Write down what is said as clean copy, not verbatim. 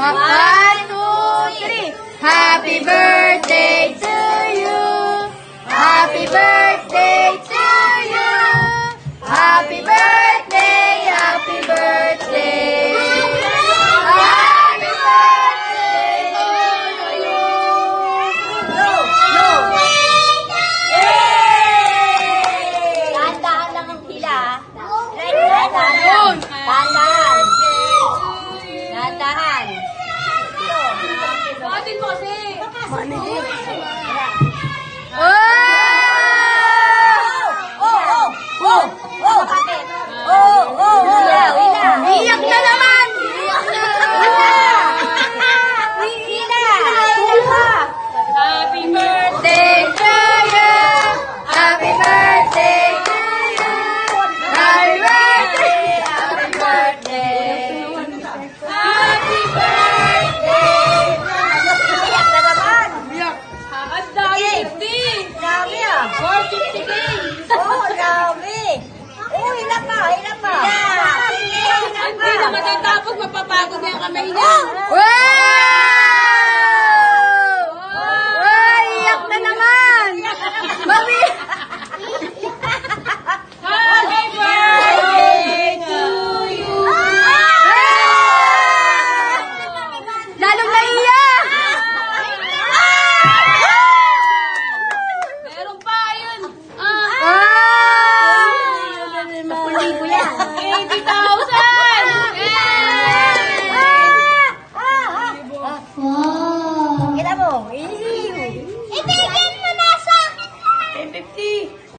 One, two, three. Happy birthday to you. Happy birthday to you. Happy birthday, happy birthday. Happy birthday to you. No, no. Yay! Tandaan lang ang hila. Tandaan. Tandaan. Tandaan. Oh!